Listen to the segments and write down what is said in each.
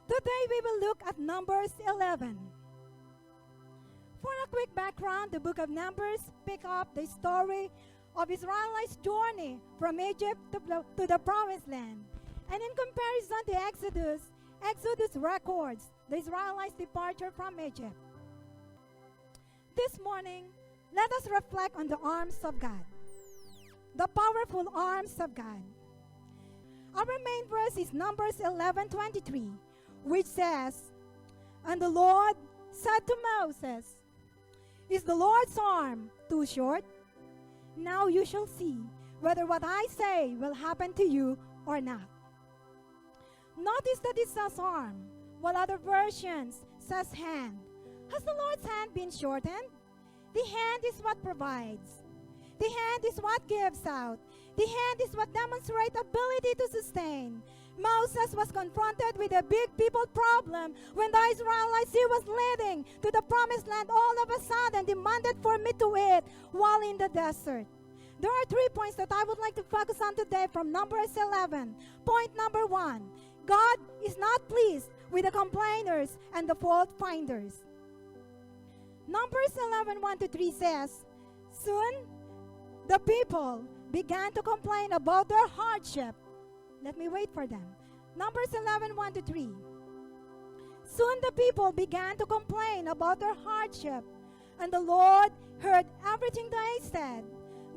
Today we will look at Numbers 11. For a quick background, the book of Numbers picks up the story of Israelites' journey from Egypt to the Promised Land. And in comparison to Exodus records the Israelites' departure from Egypt. This morning, let us reflect on the arms of God, the powerful arms of God. Our main verse is Numbers 11:23, which says, "And the Lord said to Moses, Is the Lord's arm too short? Now you shall see whether what I say will happen to you or not." Notice that it says arm, while other versions says hand. Has the Lord's hand been shortened? The hand is what provides. The hand is what gives out. The hand is what demonstrates ability to sustain. Moses was confronted with a big people problem when the Israelites he was leading to the Promised Land all of a sudden demanded for meat to eat while in the desert. There are 3 points that I would like to focus on today from Numbers 11. Point number 1, God is not pleased with the complainers and the fault finders. Numbers 11:1-3 says, "Soon the people began to complain about their hardship." Let me wait for them. Numbers 11:1-3. "Soon the people began to complain about their hardship, and the Lord heard everything they said.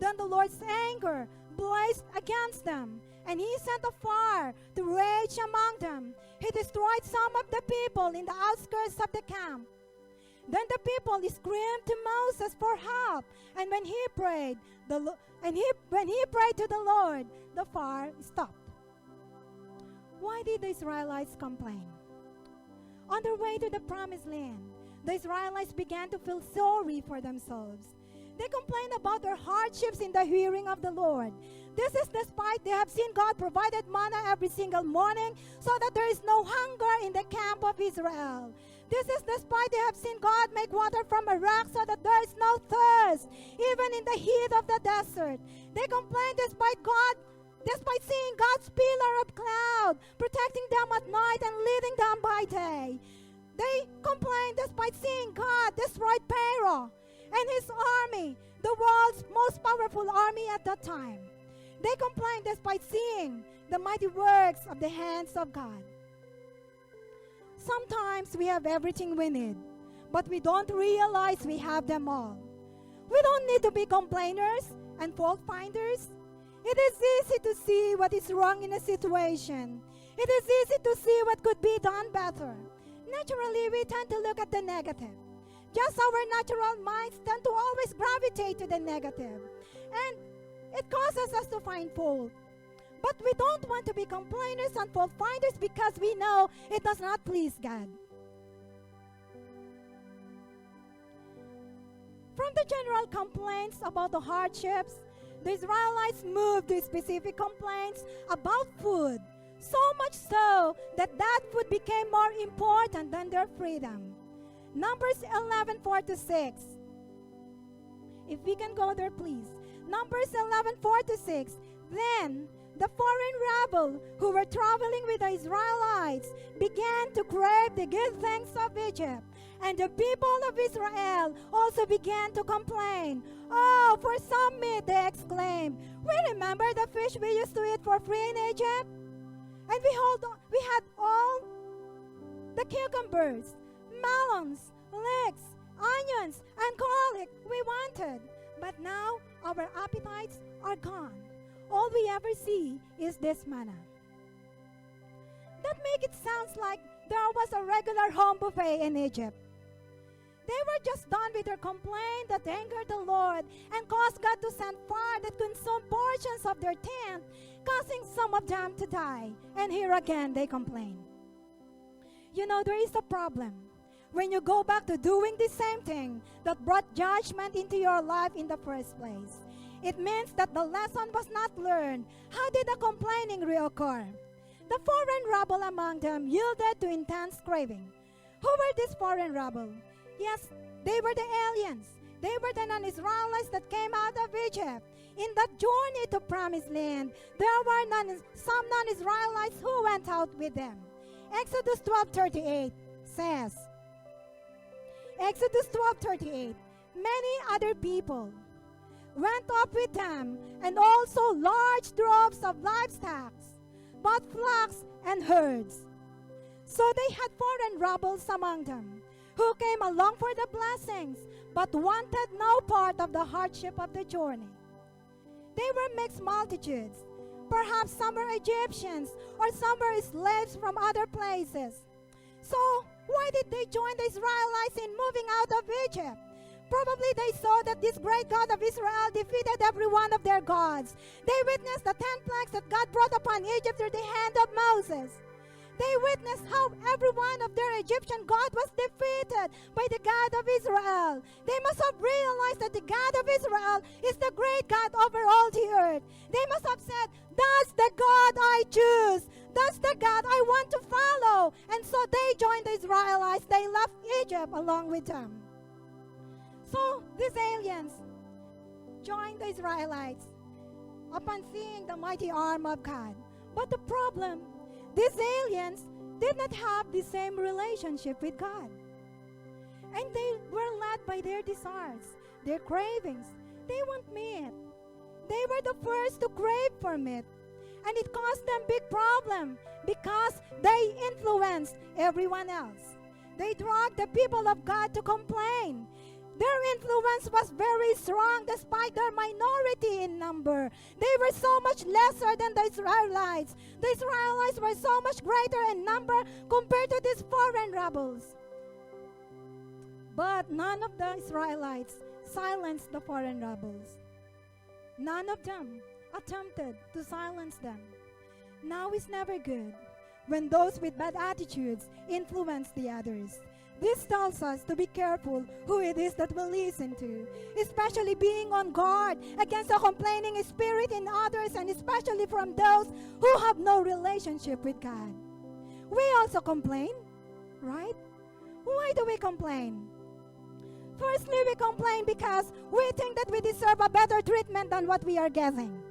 Then the Lord's anger blazed against them, and he sent a fire to rage among them. He destroyed some of the people in the outskirts of the camp. Then the people screamed to Moses for help, and when he prayed to the Lord, the fire stopped." Why did the Israelites complain? On their way to the Promised Land, the Israelites began to feel sorry for themselves. They complained about their hardships in the hearing of the Lord. This is despite they have seen God provided manna every single morning so that there is no hunger in the camp of Israel. This is despite they have seen God make water from a rock so that there is no thirst, even in the heat of the desert. They complained despite seeing God's pillar of cloud protecting them at night and leading them by day. They complained despite seeing God destroy Pharaoh and his army, the world's most powerful army at that time. They complained despite seeing the mighty works of the hands of God. Sometimes we have everything we need, but we don't realize we have them all. We don't need to be complainers and fault finders. It is easy to see what is wrong in a situation. It is easy to see what could be done better. Naturally, we tend to look at the negative. Just our natural minds tend to always gravitate to the negative. And it causes us to find fault. But we don't want to be complainers and fault finders because we know it does not please God. From the general complaints about the hardships, the Israelites moved to specific complaints about food, so much so that food became more important than their freedom. Numbers 11:4-6. If we can go there, please. Numbers 11:4-6. "Then the foreign rabble who were traveling with the Israelites began to crave the good things of Egypt, and the people of Israel also began to complain. 'Oh, for some meat,' they exclaimed. 'We remember the fish we used to eat for free in Egypt, and we had all the cucumbers, melons, leeks, onions, and garlic we wanted. But now our appetites are gone. All we ever see is this manna.'" That makes it sound like there was a regular home buffet in Egypt. They were just done with their complaint that angered the Lord and caused God to send fire that consumed portions of their tent, causing some of them to die. And here again they complain. You know, there is a problem when you go back to doing the same thing that brought judgment into your life in the first place. It means that the lesson was not learned. How did the complaining reoccur? The foreign rabble among them yielded to intense craving. Who were these foreign rabble? Yes, they were the aliens. They were the non-Israelites that came out of Egypt. In that journey to Promised Land, there were some non-Israelites who went out with them. Exodus 12:38 says, Exodus 12:38, many other people went up with them, and also large droves of livestock, both flocks and herds. So they had foreign rebels among them, who came along for the blessings, but wanted no part of the hardship of the journey. They were mixed multitudes. Perhaps some were Egyptians, or some were slaves from other places. So why did they join the Israelites in moving out of Egypt? Probably they saw that this great God of Israel defeated every one of their gods. They witnessed the 10 plagues that God brought upon Egypt through the hand of Moses. They witnessed how every one of their Egyptian god was defeated by the God of Israel. They must have realized that the God of Israel is the great God over all the earth. They must have said, that's the God I choose. That's the God I want to follow. And so they joined the Israelites. They left Egypt along with them. So these aliens joined the Israelites upon seeing the mighty arm of God. But the problem, these aliens did not have the same relationship with God. And they were led by their desires, their cravings. They want meat. They were the first to crave for meat. And it caused them big problem because they influenced everyone else. They dragged the people of God to complain. Their influence was very strong despite their minority in number. They were so much lesser than the Israelites. The Israelites were so much greater in number compared to these foreign rebels. But none of the Israelites silenced the foreign rebels. None of them attempted to silence them. Now is never good when those with bad attitudes influence the others. This tells us to be careful who it is that we listen to, especially being on guard against a complaining spirit in others, and especially from those who have no relationship with God. We also complain, right? Why do we complain? Firstly, we complain because we think that we deserve a better treatment than what we are getting.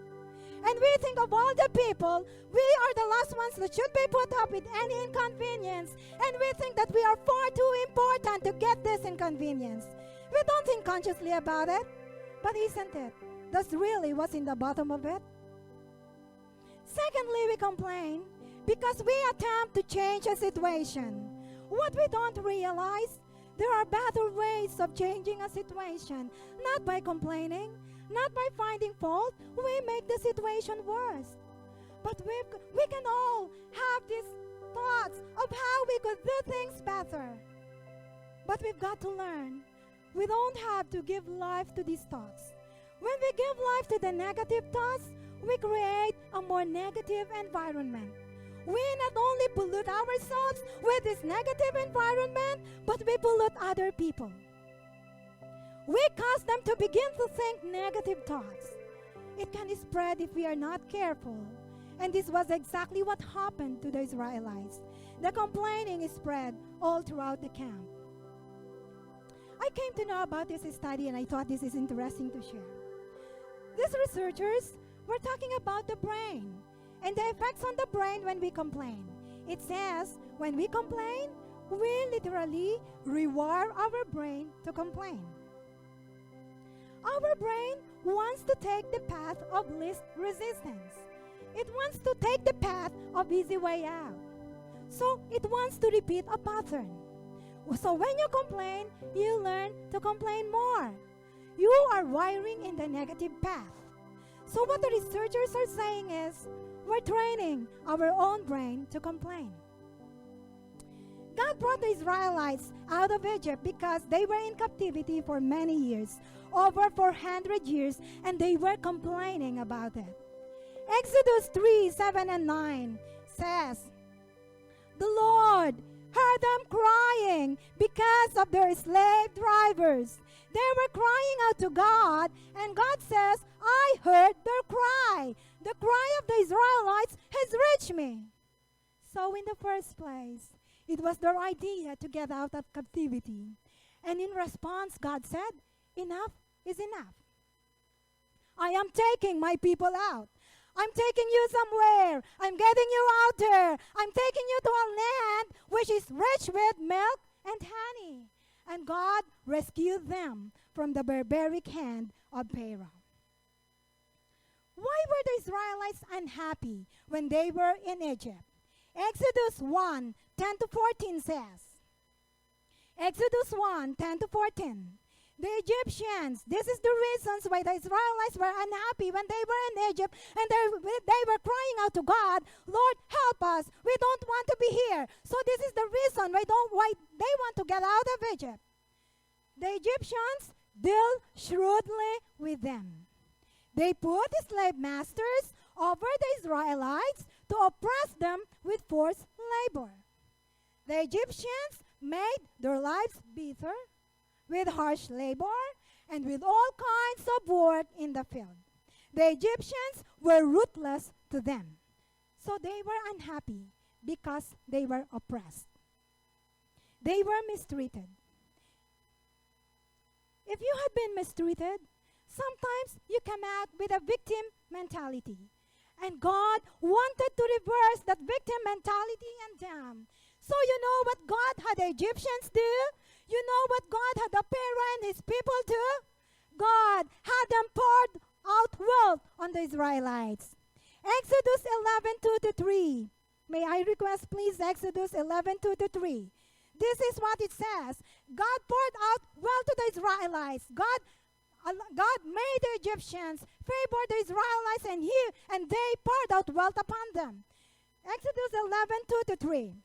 And we think of all the people, we are the last ones that should be put up with any inconvenience. And we think that we are far too important to get this inconvenience. We don't think consciously about it. But isn't it? That's really what's in the bottom of it. Secondly, we complain because we attempt to change a situation. What we don't realize, there are better ways of changing a situation, not by complaining, not by finding fault. We make the situation worse. But we can all have these thoughts of how we could do things better. But we've got to learn. We don't have to give life to these thoughts. When we give life to the negative thoughts, we create a more negative environment. We not only pollute ourselves with this negative environment, but we pollute other people. We cause them to begin to think negative thoughts. It can spread if we are not careful. And this was exactly what happened to the Israelites. The complaining spread all throughout the camp. I came to know about this study and I thought this is interesting to share. These researchers were talking about the brain and the effects on the brain when we complain. It says when we complain, we literally rewire our brain to complain. Our brain wants to take the path of least resistance. It wants to take the path of easy way out. So it wants to repeat a pattern. So when you complain, you learn to complain more. You are wiring in the negative path. So what the researchers are saying is, we're training our own brain to complain. God brought the Israelites out of Egypt because they were in captivity for many years, over 400 years, and they were complaining about it. Exodus 3:7-9 says, the Lord heard them crying because of their slave drivers. They were crying out to God, and God says, I heard their cry. The cry of the Israelites has reached me. So in the first place, it was their idea to get out of captivity. And in response, God said, enough is enough. I am taking my people out. I'm taking you somewhere. I'm getting you out there. I'm taking you to a land which is rich with milk and honey. And God rescued them from the barbaric hand of Pharaoh. Why were the Israelites unhappy when they were in Egypt? Exodus 1:10-14 says, Exodus 1:10-14. The Egyptians, this is the reasons why the Israelites were unhappy when they were in Egypt, and they were crying out to God, Lord, help us. We don't want to be here. So this is the reason why they want to get out of Egypt. The Egyptians deal shrewdly with them. They put the slave masters over the Israelites to oppress them with forced labor. The Egyptians made their lives bitter with harsh labor and with all kinds of work in the field. The Egyptians were ruthless to them. So they were unhappy because they were oppressed. They were mistreated. If you have been mistreated, sometimes you come out with a victim mentality. And God wanted to reverse that victim mentality in them. So you know what God had the Egyptians do? You know what God had the Pharaoh and his people do? God had them poured out wealth on the Israelites. Exodus 11:2-3. May I request please Exodus 11:2-3. This is what it says. God poured out wealth to the Israelites. God made the Egyptians favor the Israelites, and they poured out wealth upon them. Exodus 11:2-3.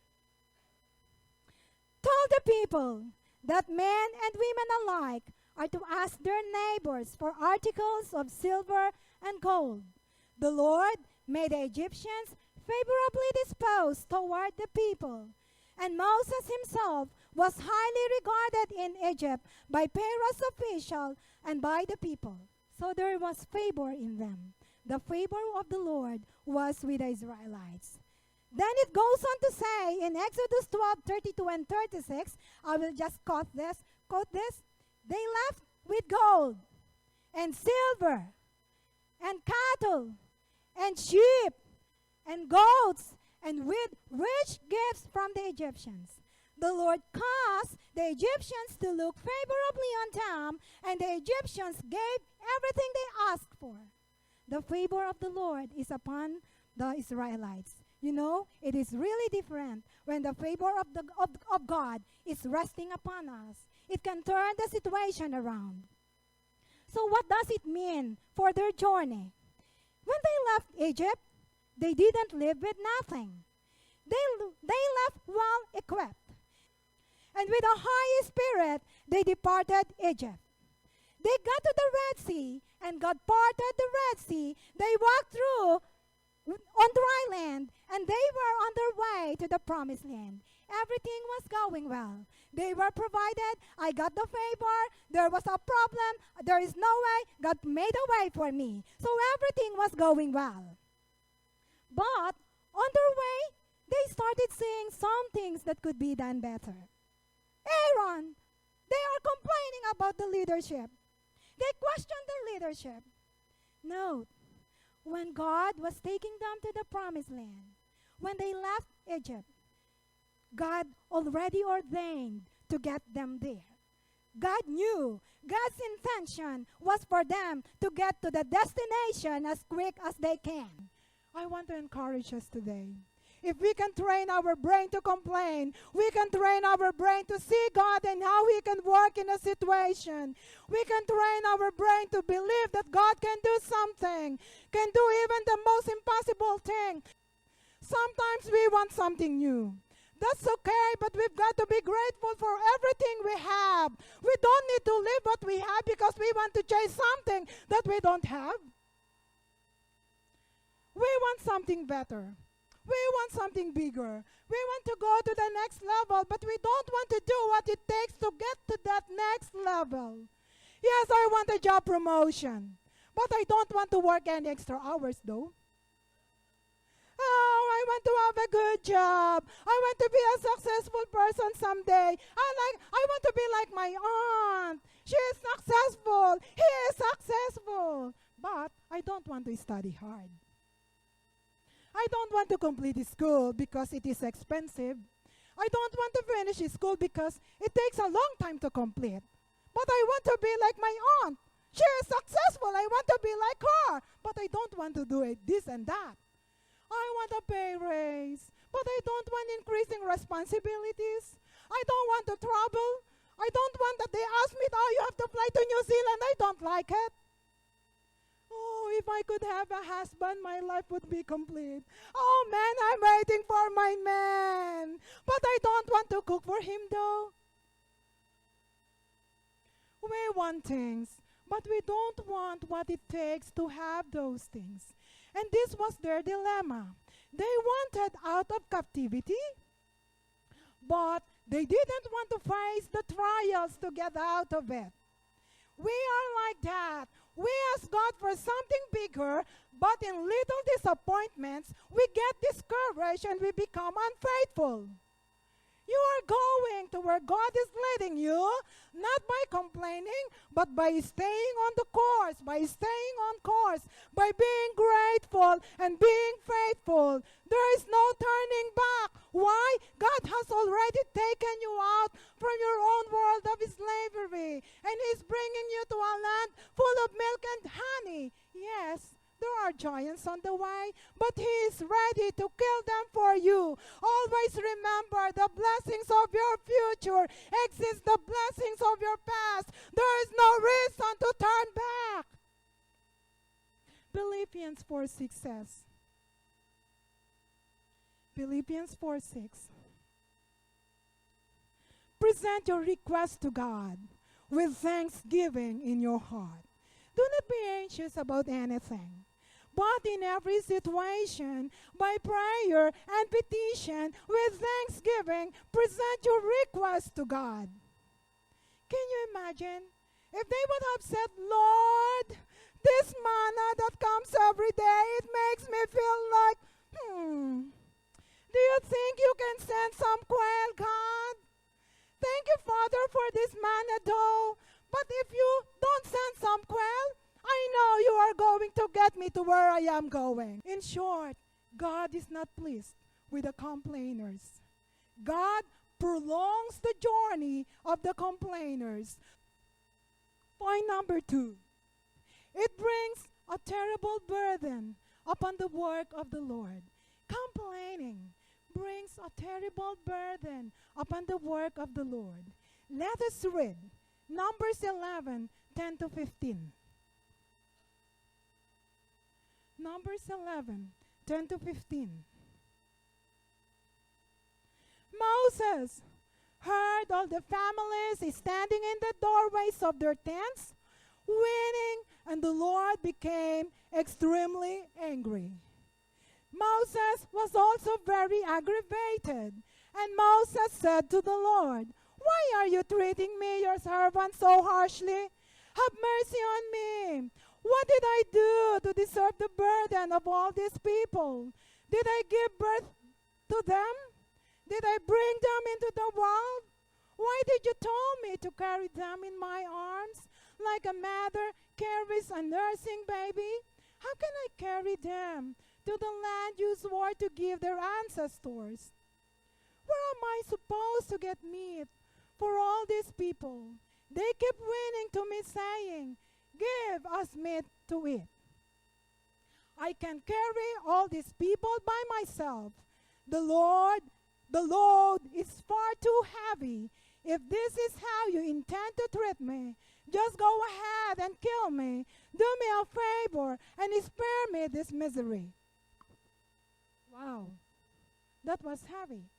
Told the people that men and women alike are to ask their neighbors for articles of silver and gold. The Lord made the Egyptians favorably disposed toward the people, and Moses himself was highly regarded in Egypt by Pharaoh's official and by the people. So there was favor in them. The favor of the Lord was with the Israelites. Then it goes on to say in Exodus 12:32-36, I will just quote this. They left with gold and silver and cattle and sheep and goats and with rich gifts from the Egyptians. The Lord caused the Egyptians to look favorably on them, and the Egyptians gave everything they asked for. The favor of the Lord is upon the Israelites. You know, it is really different when the favor of God is resting upon us. It can turn the situation around. So what does it mean for their journey? When they left Egypt, they didn't live with nothing. They left well equipped. And with a high spirit, they departed Egypt. They got to the Red Sea, and God parted the Red Sea. They walked through on dry land, and they were on their way to the promised land. Everything was going well. They were provided. I got the favor. There was a problem. There is no way. God made a way for me. So everything was going well. But on their way, they started seeing some things that could be done better. Aaron, they are complaining about the leadership. They questioned the leadership. Note, when God was taking them to the promised land, when they left Egypt, God already ordained to get them there. God knew God's intention was for them to get to the destination as quick as they can. I want to encourage us today. If we can train our brain to complain, we can train our brain to see God and how He can work in a situation. We can train our brain to believe that God can do something, can do even the most impossible thing. Sometimes we want something new. That's okay, but we've got to be grateful for everything we have. We don't need to live what we have because we want to chase something that we don't have. We want something better. We want something bigger. We want to go to the next level, but we don't want to do what it takes to get to that next level. Yes, I want a job promotion, but I don't want to work any extra hours though. Oh, I want to have a good job. I want to be a successful person someday. I want to be like my aunt. She is successful. He is successful. But I don't want to study hard. I don't want to complete school because it is expensive. I don't want to finish school because it takes a long time to complete. But I want to be like my aunt. She is successful. I want to be like her. But I don't want to do it this and that. I want a pay raise. But I don't want increasing responsibilities. I don't want to travel. I don't want that they ask me, oh, you have to fly to New Zealand. I don't like it. Oh, if I could have a husband, my life would be complete. Oh, man, I'm waiting for my man. But I don't want to cook for him, though. We want things, but we don't want what it takes to have those things. And this was their dilemma. They wanted out of captivity, but they didn't want to face the trials to get out of it. We are like that. We ask God for something bigger, but in little disappointments, we get discouraged and we become unfaithful. You are going to where God is leading you, not by complaining, but by staying on the course, by staying on course, by being grateful and being faithful. There is no turning back. Why? God has already taken you out from your own world of slavery, and He's bringing you to a land full of milk and honey. Yes, there are giants on the way, but He is ready to kill them for you. Always remember the blessings of your future exceeds the blessings of your past. There is no reason to turn back. Philippians 4:6 says, Philippians 4:6, present your request to God with thanksgiving in your heart. Do not be anxious about anything, but in every situation, by prayer and petition, with thanksgiving, present your request to God. Can you imagine if they would have said, Lord, this manna that comes every day, it makes me feel like, do you think you can send some quail, God? Thank you, Father, for this manna dough. But if you don't send some quail, I know you are going to get me to where I am going. In short, God is not pleased with the complainers. God prolongs the journey of the complainers. Point number 2. It brings a terrible burden upon the work of the Lord. Complaining brings a terrible burden upon the work of the Lord. Let us read Numbers 11:10-15. Numbers 11:10-15. Moses heard all the families standing in the doorways of their tents, weeping, and the Lord became extremely angry. Moses was also very aggravated, and Moses said to the Lord, why are you treating me, your servant, so harshly? Have mercy on me. What did I do to deserve the burden of all these people? Did I give birth to them? Did I bring them into the world? Why did you tell me to carry them in my arms like a mother carries a nursing baby? How can I carry them to the land you swore to give their ancestors? Where am I supposed to get meat for all these people? They keep whining to me, saying, give us meat to eat. I can carry all these people by myself. The load is far too heavy. If this is how you intend to treat me, just go ahead and kill me. Do me a favor and spare me this misery. Wow, that was heavy.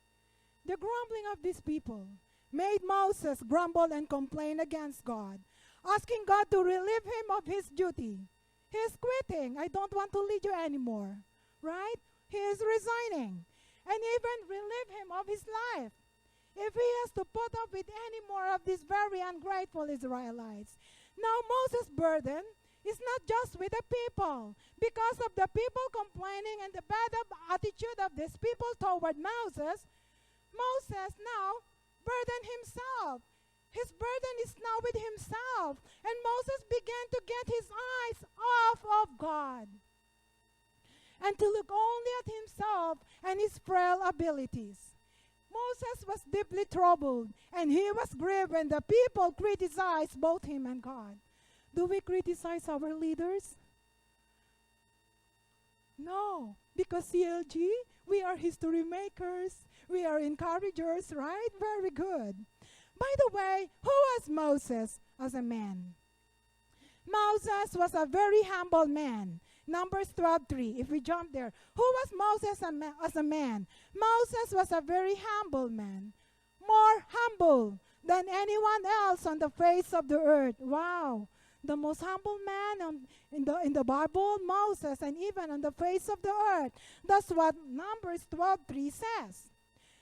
The grumbling of these people made Moses grumble and complain against God, asking God to relieve him of his duty. He is quitting. I don't want to lead you anymore. Right? He is resigning. And even relieve him of his life, if he has to put up with any more of these very ungrateful Israelites. Now Moses' burden is not just with the people. Because of the people complaining and the bad attitude of these people toward Moses, Moses now burdened himself. His burden is now with himself. And Moses began to get his eyes off of God and to look only at himself and his frail abilities. Moses was deeply troubled, and he was grieved when the people criticized both him and God. Do we criticize our leaders? No, because CLG, we are history makers. We are encouragers, right? Very good. By the way, who was Moses as a man? Moses was a very humble man. Numbers 12:3. If we jump there, who was Moses as a man? Moses was a very humble man, more humble than anyone else on the face of the earth. Wow, the most humble man in the Bible, Moses, and even on the face of the earth. That's what Numbers 12:3 says.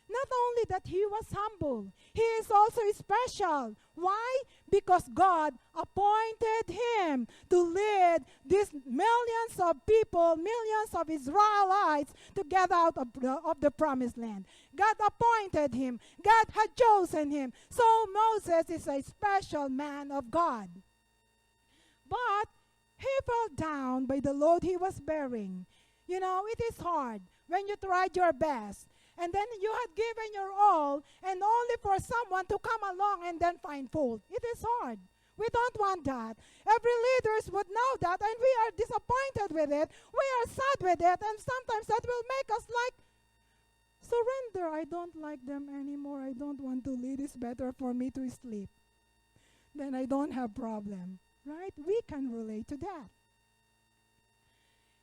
Not only that he was humble, he is also special. Why? Because God appointed him to lead these millions of people, millions of Israelites to get out of the promised land. God appointed him. God had chosen him. So Moses is a special man of God. But he fell down by the load he was bearing. You know, it is hard when you tried your best, and then you had given your all, and only for someone to come along and then find fault. It is hard. We don't want that. Every leaders would know that, and we are disappointed with it. We are sad with it, and sometimes that will make us like, surrender. I don't like them anymore. I don't want to lead. It's better for me to sleep. Then I don't have problem. Right? We can relate to that.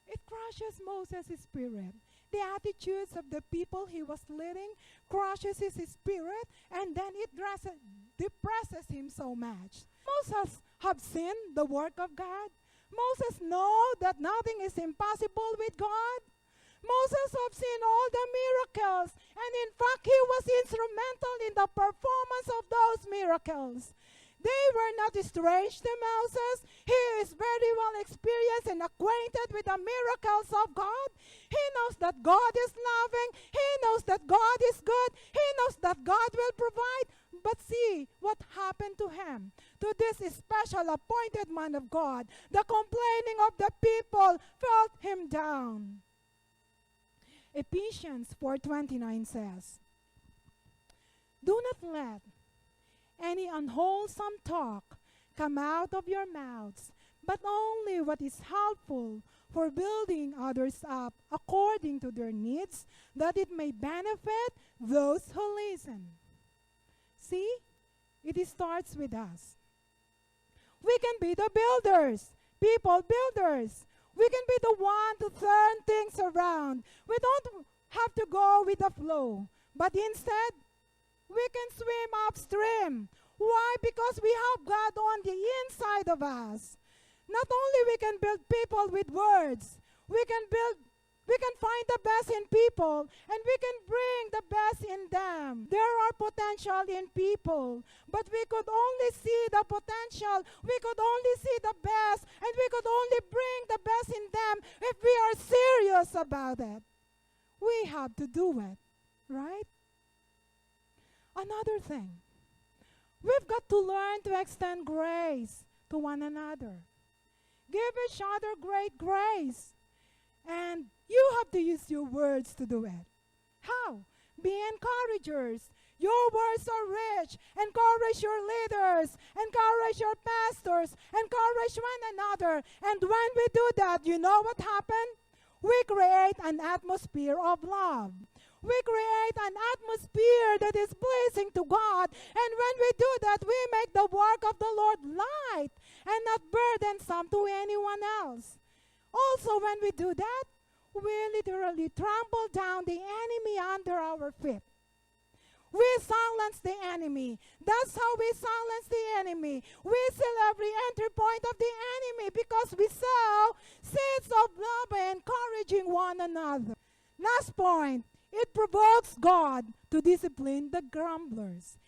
It crushes Moses' spirit. The attitudes of the people he was leading crushes his spirit, and then it depresses him so much. Moses have seen the work of God. Moses know that nothing is impossible with God. Moses have seen all the miracles, and in fact, he was instrumental in the performance of those miracles. They were not strange to Moses. He is very well experienced and acquainted with the miracles of God. He knows that God is loving. He knows that God is good. He knows that God will provide. But see what happened to him, to this special appointed man of God. The complaining of the people felt him down. Ephesians 4:29 says, "Do not let any unwholesome talk come out of your mouths, but only what is helpful for building others up according to their needs, that it may benefit those who listen." See, it starts with us. We can be the builders, people builders. We can be the one to turn things around. We don't have to go with the flow, but instead, we can swim upstream. Why? Because we have God on the inside of us. Not only we can build people with words, we can find the best in people, and we can bring the best in them. There are potential in people, but we could only see the potential, we could only see the best, and we could only bring the best in them if we are serious about it. We have to do it, right? Another thing, we've got to learn to extend grace to one another. Give each other great grace. And you have to use your words to do it. How? Be encouragers. Your words are rich. Encourage your leaders. Encourage your pastors. Encourage one another. And when we do that, you know what happens? We create an atmosphere of love. We create an atmosphere that is pleasing to God. And when we do that, we make the work of the Lord light and not burdensome to anyone else. Also, when we do that, we literally trample down the enemy under our feet. We silence the enemy. That's how we silence the enemy. We seal every entry point of the enemy because we sow seeds of love by encouraging one another. Last point, it provokes God to discipline the grumblers.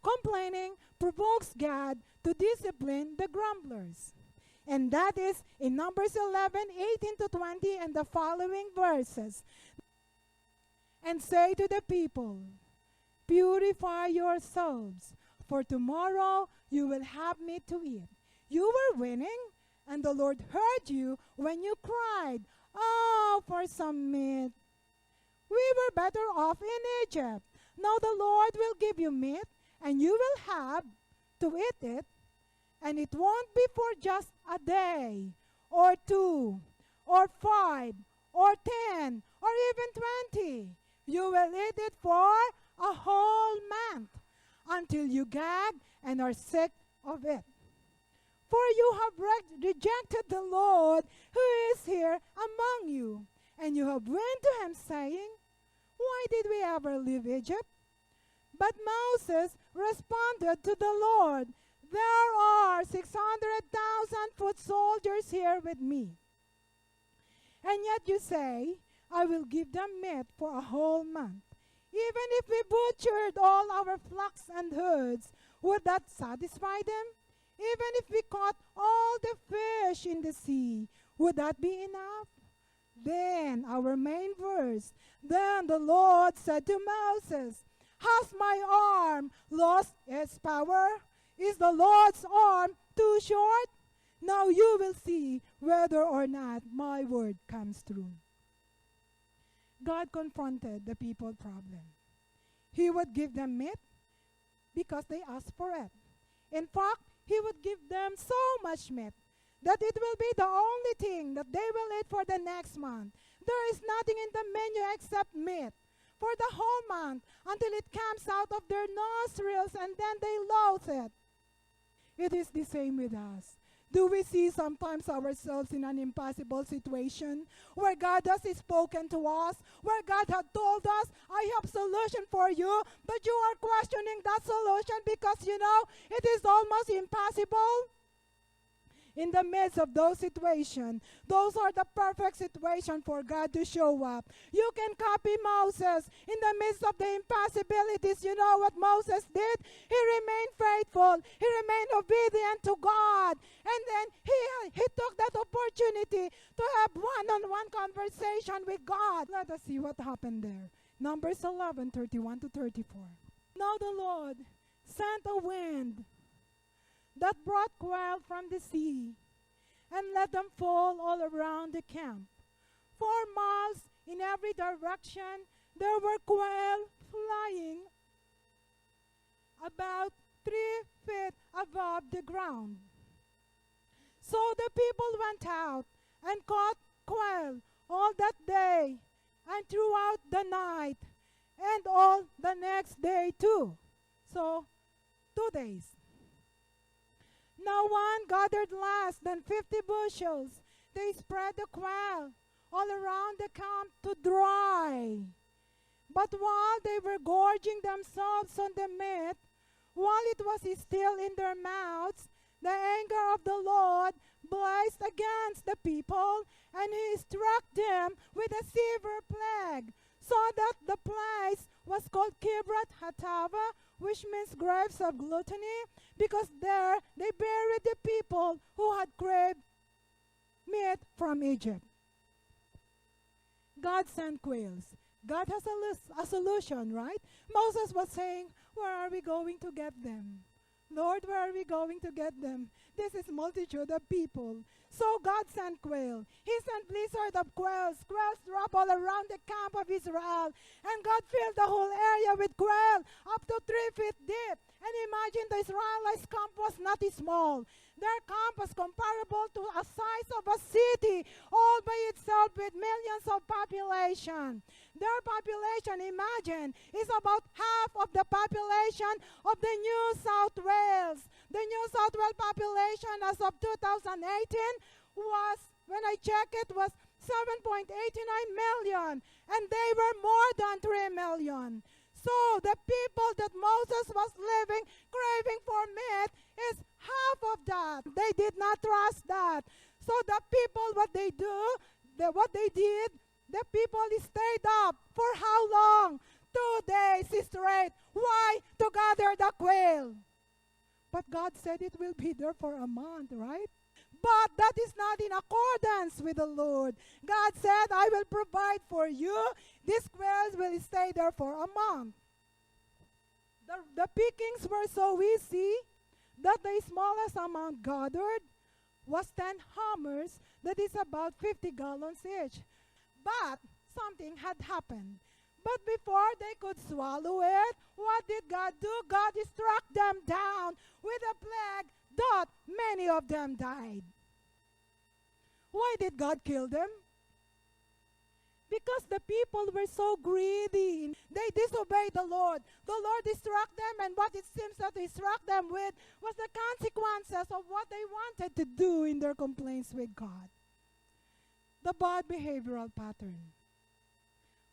Complaining provokes God to discipline the grumblers. And that is in Numbers 11:18-20 and the following verses. "And say to the people, purify yourselves, for tomorrow you will have meat to eat. You were winning, and the Lord heard you when you cried, 'Oh, for some meat.' We were better off in Egypt. Now the Lord will give you meat, and you will have to eat it, and it won't be for just a day, or 2, or 5, or 10, or even 20. You will eat it for a whole month, until you gag and are sick of it. For you have rejected the Lord who is here among you, and you have went to him saying, why did we ever leave Egypt? But Moses responded to the Lord, there are 600,000 foot soldiers here with me. And yet you say, I will give them meat for a whole month. Even if we butchered all our flocks and herds, would that satisfy them? Even if we caught all the fish in the sea, would that be enough? Then, our main verse, then the Lord said to Moses, has my arm lost its power? Is the Lord's arm too short? Now you will see whether or not my word comes true. God confronted the people problem. He would give them meat because they asked for it. In fact, he would give them so much meat that it will be the only thing that they will eat for the next month. There is nothing in the menu except meat for the whole month until it comes out of their nostrils and then they loathe it. It is the same with us. Do we see sometimes ourselves in an impossible situation where God has spoken to us, where God had told us, I have solution for you, but you are questioning that solution because you know it is almost impossible? In the midst of those situations, those are the perfect situation for God to show up. You can copy Moses. In the midst of the impossibilities, you know what Moses did? He remained faithful. He remained obedient to God. And then he took that opportunity to have one-on-one conversation with God. Let us see what happened there. Numbers 11:31 to 34. Now the Lord sent a wind that brought quail from the sea, and let them fall all around the camp. 4 miles in every direction, there were quail flying about 3 feet above the ground. So the people went out and caught quail all that day and throughout the night, and all the next day too. So, 2 days. No one gathered less than 50 bushels. They spread the quail all around the camp to dry. But while they were gorging themselves on the meat, while it was still in their mouths, the anger of the Lord blazed against the people, and he struck them with a severe plague, so that the place was called Kibroth Hattaavah, which means graves of gluttony, because there they buried the people who had craved meat from Egypt. God sent quails. God has a solution, right? Moses was saying, where are we going to get them? Lord, where are we going to get them? This is multitude of people. So God sent quail. He sent blizzard of quails. Quails dropped all around the camp of Israel. And God filled the whole area with quail up to 3 feet deep. And imagine the Israelites' camp was not small. Their camp was comparable to a size of a city all by itself with millions of population. Their population, imagine, is about half of the population of the New South Wales. The New South Wales population as of 2018 was, when I checked it, was 7.89 million. And they were more than 3 million. So the people that Moses was living, craving for meat, is half of that. They did not trust that. So the people, what they did, the people stayed up for how long? 2 days straight. Why? To gather the quail. But God said it will be there for a month, right? But that is not in accordance with the Lord. God said, I will provide for you. These quails will stay there for a month. The pickings were so easy that the smallest amount gathered was 10 hammers, that is about 50 gallons each. But something had happened. But before they could swallow it, what did God do? God struck them down with a plague that many of them died. Why did God kill them? Because the people were so greedy. They disobeyed the Lord. The Lord struck them, and what it seems that He struck them with was the consequences of what they wanted to do in their complaints with God. The bad behavioral pattern,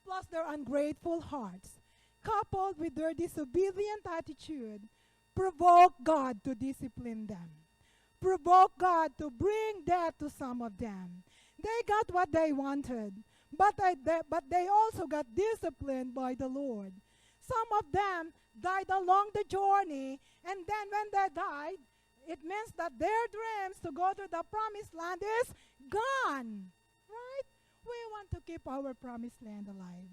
plus their ungrateful hearts, coupled with their disobedient attitude, provoked God to discipline them, provoked God to bring death to some of them. They got what they wanted, but they also got disciplined by the Lord. Some of them died along the journey, and then when they died, it means that their dreams to go to the promised land is gone. Right? We want to keep our promised land alive.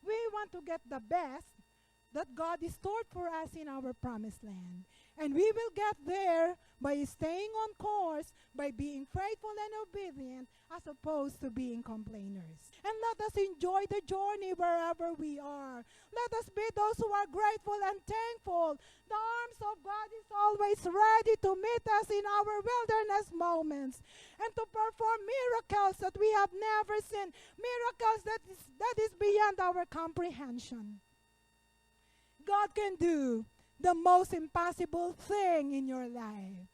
We want to get the best that God is stored for us in our promised land. And we will get there by staying on course, by being faithful and obedient, as opposed to being complainers. And let us enjoy the journey wherever we are. Let us be those who are grateful and thankful. The arms of God is always ready to meet us in our wilderness moments and to perform miracles that we have never seen, miracles that is beyond our comprehension. God can do the most impossible thing in your life.